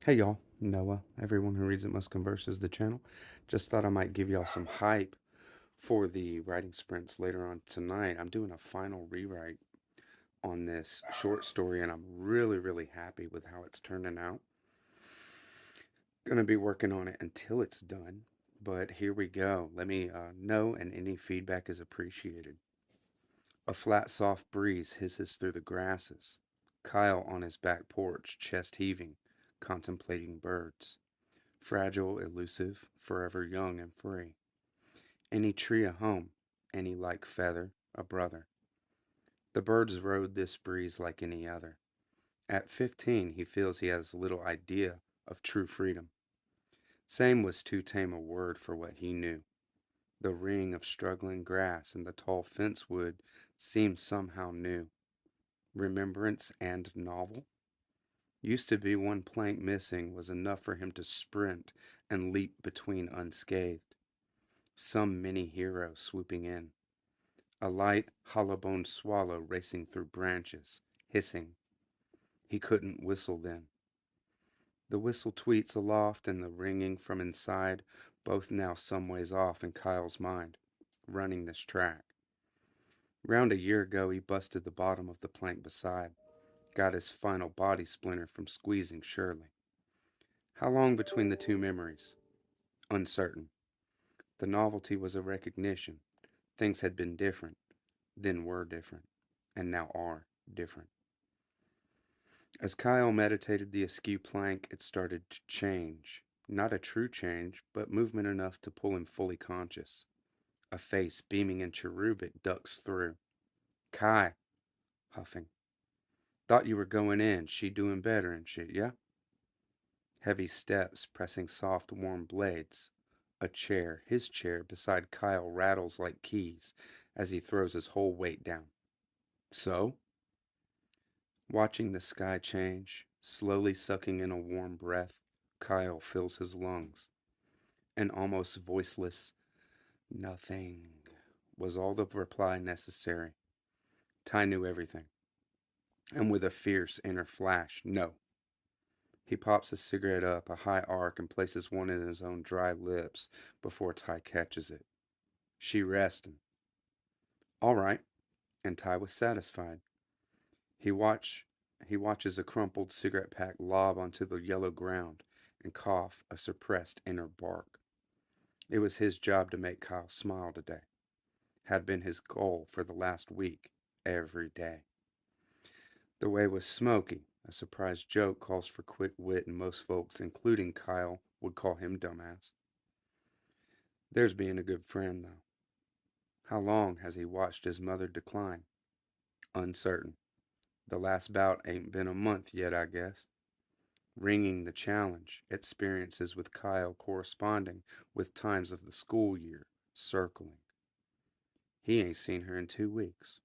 Hey y'all, Noah. Everyone who reads it must converse is the channel. Just thought I might give y'all some hype for the writing sprints later on tonight. I'm doing a final rewrite on this short story and I'm really happy with how it's turning out. Gonna be working on it until it's done, but here we go. Let me know, and any feedback is appreciated. A flat, soft breeze hisses through the grasses. Kyle on his back porch, chest heaving, contemplating birds. Fragile, elusive, forever young and free. Any tree a home, any like feather a brother. The birds rode this breeze like any other. At 15, he feels he has little idea of true freedom. Same was too tame a word for what he knew. The ring of struggling grass and the tall fence wood seemed somehow new. Remembrance and novel? Used to be one plank missing was enough for him to sprint and leap between unscathed. Some mini hero swooping in. A light, hollow-boned swallow racing through branches, hissing. He couldn't whistle then. The whistle tweets aloft and the ringing from inside, both now some ways off in Kyle's mind, running this track. Round a year ago he busted the bottom of the plank beside, got his final body splinter from squeezing surely. How long between the two memories? Uncertain. The novelty was a recognition. Things had been different, then were different, and now are different. As Kyle meditated the askew plank, it started to change. Not a true change, but movement enough to pull him fully conscious. A face beaming in cherubic ducks through. Kai, huffing. Thought you were going in. She doing better and shit, yeah? Heavy steps pressing soft, warm blades. A chair, his chair, beside Kyle rattles like keys as he throws his whole weight down. So? Watching the sky change, slowly sucking in a warm breath, Kyle fills his lungs. An almost voiceless "nothing" was all the reply necessary. Ty knew everything, and with a fierce inner flash, no. He pops a cigarette up, a high arc, and places one in his own dry lips before Ty catches it. She resting. All right, and Ty was satisfied. He watch he watches a crumpled cigarette pack lob onto the yellow ground and cough a suppressed inner bark. It was his job to make Kyle smile today. Had been his goal for the last week, every day. The way was smoky. A surprise joke calls for quick wit, and most folks, including Kyle, would call him dumbass. There's being a good friend, though. How long has he watched his mother decline? Uncertain. The last bout ain't been a month yet, I guess. Ringing the challenge, experiences with Kyle corresponding with times of the school year, circling. He ain't seen her in 2 weeks.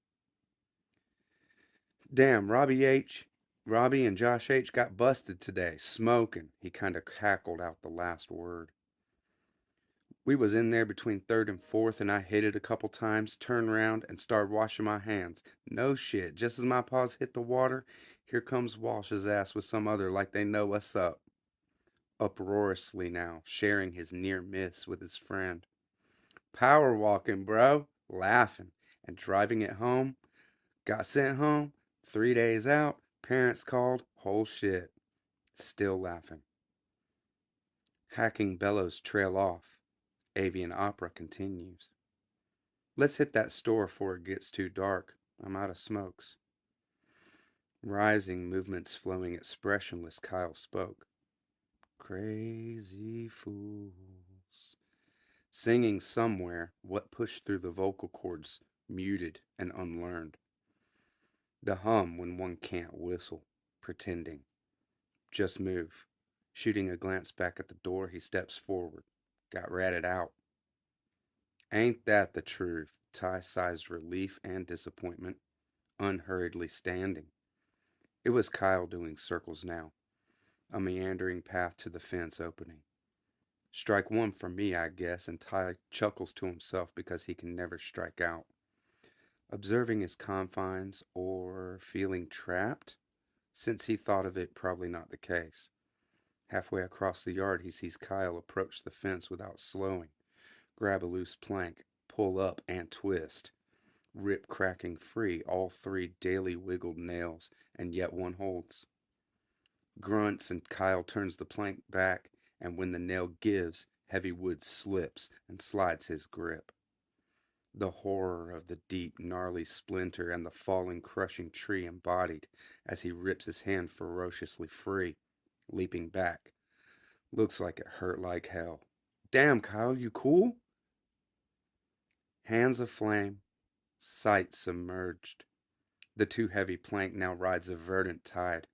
Damn, Robbie and Josh H got busted today, smoking. He kinda cackled out the last word. We was in there between third and fourth, and I hit it a couple times, turned around, and started washing my hands. No shit. Just as my paws hit the water, here comes Walsh's ass with some other like they know what's up. Uproariously now, sharing his near miss with his friend. Power walking, bro. Laughing. And driving it home. Got sent home. 3 days out. Parents called. Whole shit. Still laughing. Hacking bellows trail off. Avian opera continues. Let's hit that store before it gets too dark. I'm out of smokes. Rising, movements flowing expressionless, Kyle spoke. Crazy fools. Singing somewhere what pushed through the vocal cords, muted and unlearned. The hum when one can't whistle, pretending. Just move. Shooting a glance back at the door, he steps forward. Got ratted out. Ain't that the truth? Ty sighs relief and disappointment, unhurriedly standing. It was Kyle doing circles now, a meandering path to the fence opening. Strike one for me, I guess, and Ty chuckles to himself because he can never strike out. Observing his confines, or feeling trapped, since he thought of it probably not the case. Halfway across the yard, he sees Kyle approach the fence without slowing, grab a loose plank, pull up and twist, rip cracking free all three daily wiggled nails, and yet one holds. Grunts and Kyle turns the plank back, and when the nail gives, heavy wood slips and slides his grip. The horror of the deep, gnarly splinter and the falling, crushing tree embodied as he rips his hand ferociously free, leaping back. Looks like it hurt like hell. Damn, Kyle, you cool? Hands aflame, sight submerged. The too heavy plank now rides a verdant tide.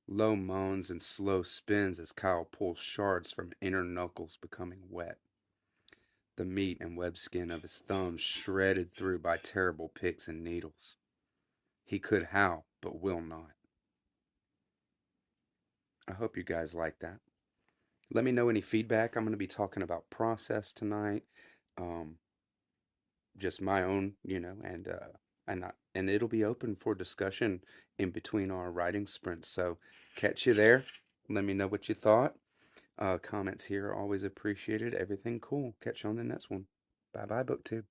Low moans and slow spins as Kyle pulls shards from inner knuckles becoming wet. The meat and web skin of his thumbs shredded through by terrible picks and needles. He could howl, but will not. I hope you guys like that. Let me know any feedback. I'm going to be talking about process tonight. Um, just my own, and it'll be open for discussion in between our writing sprints. So catch you there. Let me know what you thought. Comments here are always appreciated. Everything cool. Catch you on the next one. Bye bye, BookTube.